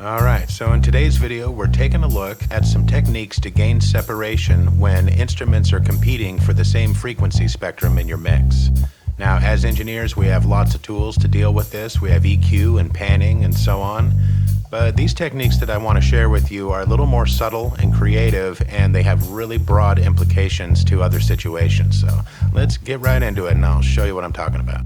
Alright, so in today's video we're taking a look at some techniques to gain separation when instruments are competing for the same frequency spectrum in your mix. Now, as engineers, we have lots of tools to deal with this. We have EQ and panning and so on. But these techniques that I want to share with you are a little more subtle and creative, and they have really broad implications to other situations. So let's get right into it and I'll show you what I'm talking about.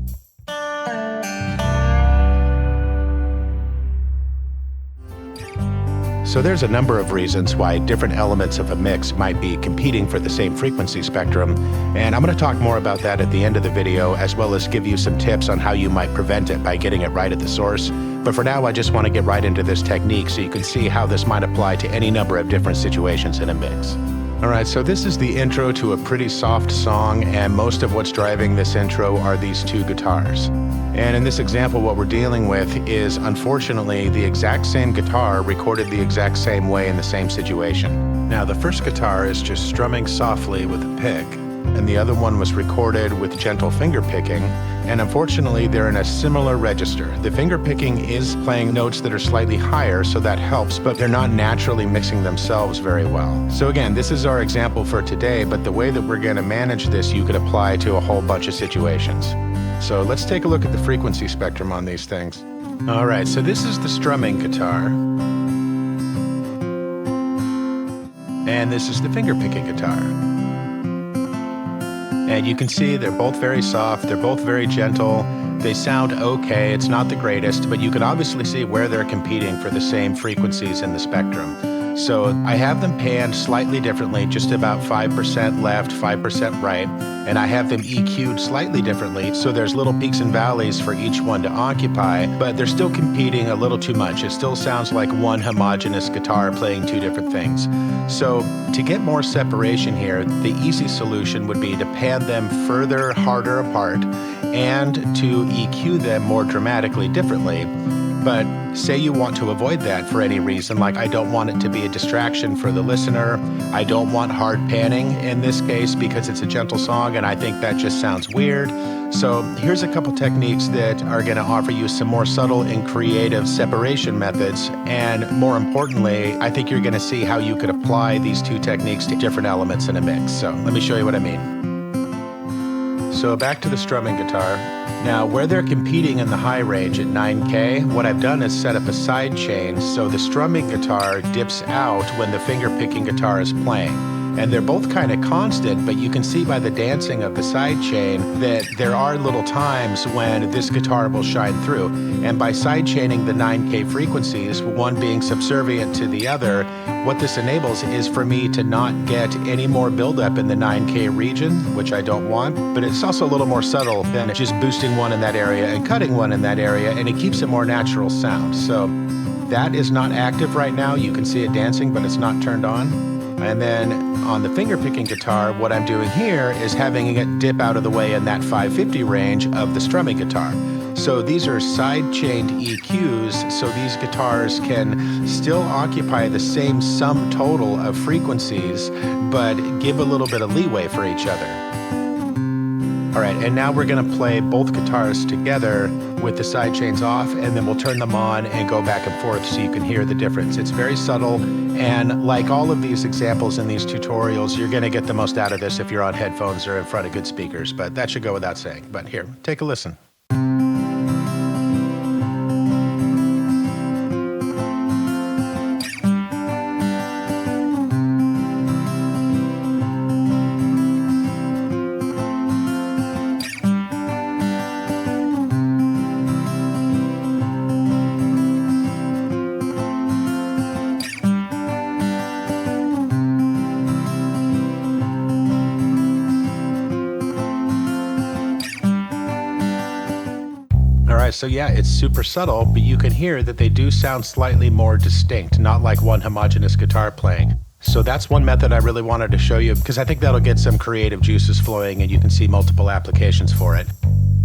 So there's a number of reasons why different elements of a mix might be competing for the same frequency spectrum, and I'm going to talk more about that at the end of the video, as well as give you some tips on how you might prevent it by getting it right at the source. But for now, I just want to get right into this technique so you can see how this might apply to any number of different situations in a mix. Alright, so this is the intro to a pretty soft song, and most of what's driving this intro are these two guitars. And in this example, what we're dealing with is, unfortunately, the exact same guitar recorded the exact same way in the same situation. Now, the first guitar is just strumming softly with a pick, and the other one was recorded with gentle finger picking, and unfortunately, they're in a similar register. The finger picking is playing notes that are slightly higher, so that helps, but they're not naturally mixing themselves very well. So again, this is our example for today, but the way that we're going to manage this, you could apply to a whole bunch of situations. So let's take a look at the frequency spectrum on these things. Alright, so this is the strumming guitar. And this is the finger picking guitar. And you can see they're both very soft, they're both very gentle. They sound okay, it's not the greatest, but you can obviously see where they're competing for the same frequencies in the spectrum. So I have them panned slightly differently, just about 5% left, 5% right, and I have them EQ'd slightly differently, so there's little peaks and valleys for each one to occupy, but they're still competing a little too much. It still sounds like one homogeneous guitar playing two different things. So to get more separation here, the easy solution would be to pan them further, harder apart, and to EQ them more dramatically differently. But say you want to avoid that for any reason, like I don't want it to be a distraction for the listener, I don't want hard panning in this case because it's a gentle song and I think that just sounds weird. So here's a couple techniques that are going to offer you some more subtle and creative separation methods, and more importantly, I think you're going to see how you could apply these two techniques to different elements in a mix. So let me show you what I mean. So back to the strumming guitar. Now, where they're competing in the high range at 9K, what I've done is set up a side chain so the strumming guitar dips out when the finger picking guitar is playing. And they're both kind of constant, but you can see by the dancing of the side chain that there are little times when this guitar will shine through. And by side chaining the 9K frequencies, one being subservient to the other, what this enables is for me to not get any more buildup in the 9K region, which I don't want, but it's also a little more subtle than just boosting one in that area and cutting one in that area, and it keeps a more natural sound. So that is not active right now. You can see it dancing, but it's not turned on. And then on the finger picking guitar, what I'm doing here is having it dip out of the way in that 550 range of the strumming guitar. So these are side-chained EQs, so these guitars can still occupy the same sum total of frequencies, but give a little bit of leeway for each other. All right, and now we're going to play both guitars together with the side chains off, and then we'll turn them on and go back and forth so you can hear the difference. It's very subtle, and like all of these examples in these tutorials, you're going to get the most out of this if you're on headphones or in front of good speakers, but that should go without saying. But here, take a listen. So yeah, it's super subtle, but you can hear that they do sound slightly more distinct, not like one homogeneous guitar playing. So that's one method I really wanted to show you because I think that'll get some creative juices flowing and you can see multiple applications for it.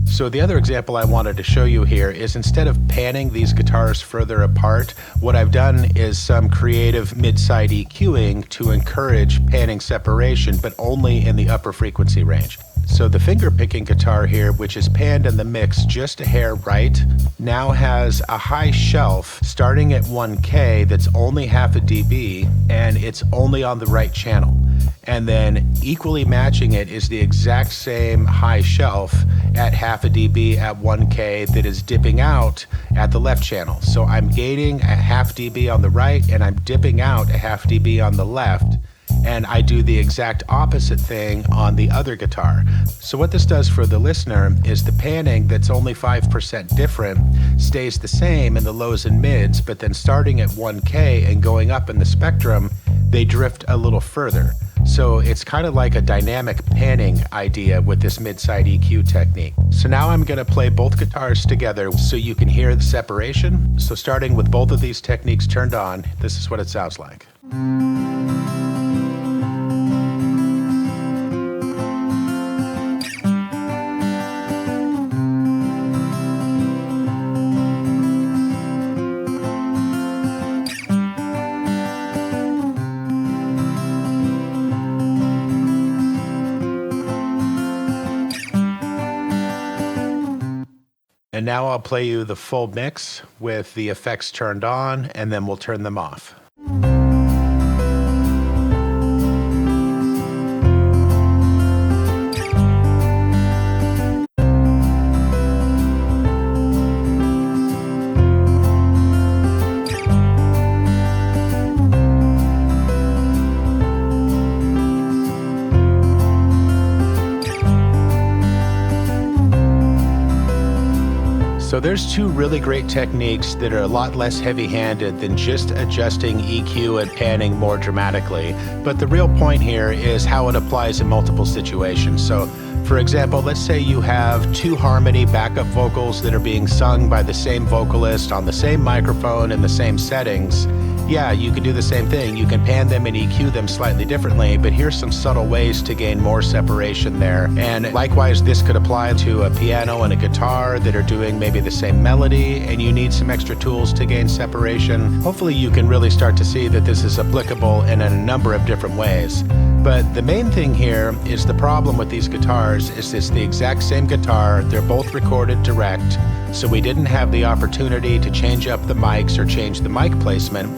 So the other example I wanted to show you here is instead of panning these guitars further apart, what I've done is some creative mid-side EQing to encourage panning separation, but only in the upper frequency range. So the finger-picking guitar here, which is panned in the mix just a hair right, now has a high shelf starting at 1K that's only half a dB, and it's only on the right channel. And then equally matching it is the exact same high shelf at half a dB at 1K that is dipping out at the left channel. So I'm gaining a half dB on the right and I'm dipping out a half dB on the left. And I do the exact opposite thing on the other guitar. So what this does for the listener is the panning that's only 5% different stays the same in the lows and mids, but then starting at 1K and going up in the spectrum, they drift a little further. So it's kind of like a dynamic panning idea with this mid-side EQ technique. So now I'm going to play both guitars together so you can hear the separation. So starting with both of these techniques turned on, this is what it sounds like. And now I'll play you the full mix with the effects turned on, and then we'll turn them off. So there's two really great techniques that are a lot less heavy-handed than just adjusting EQ and panning more dramatically. But the real point here is how it applies in multiple situations. So for example, let's say you have two harmony backup vocals that are being sung by the same vocalist on the same microphone in the same settings. Yeah, you can do the same thing. You can pan them and EQ them slightly differently, but here's some subtle ways to gain more separation there. And likewise, this could apply to a piano and a guitar that are doing maybe the same melody, and you need some extra tools to gain separation. Hopefully you can really start to see that this is applicable in a number of different ways. But the main thing here is the problem with these guitars is it's the exact same guitar. They're both recorded direct, so we didn't have the opportunity to change up the mics or change the mic placement.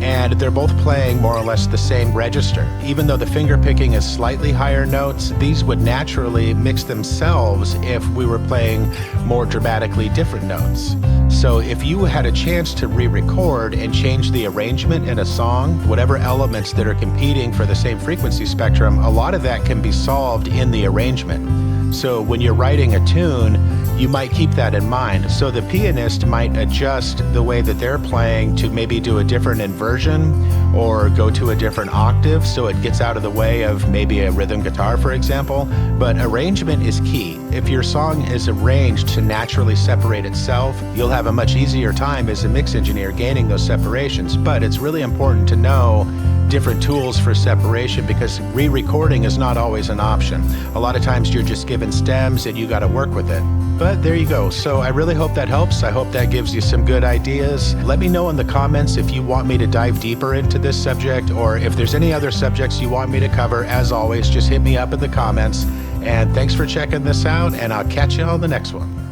And they're both playing more or less the same register. Even though the finger picking is slightly higher notes, these would naturally mix themselves if we were playing more dramatically different notes. So if you had a chance to re-record and change the arrangement in a song, whatever elements that are competing for the same frequency spectrum, a lot of that can be solved in the arrangement. So when you're writing a tune, you might keep that in mind. So the pianist might adjust the way that they're playing to maybe do a different inversion or go to a different octave so it gets out of the way of maybe a rhythm guitar, for example. But arrangement is key. If your song is arranged to naturally separate itself, you'll have a much easier time as a mix engineer gaining those separations. But it's really important to know different tools for separation because re-recording is not always an option. A lot of times you're just given stems and you got to work with it. But there you go. So I really hope that helps. I hope that gives you some good ideas. Let me know in the comments if you want me to dive deeper into this subject or if there's any other subjects you want me to cover. As always, just hit me up in the comments. And thanks for checking this out, and I'll catch you on the next one.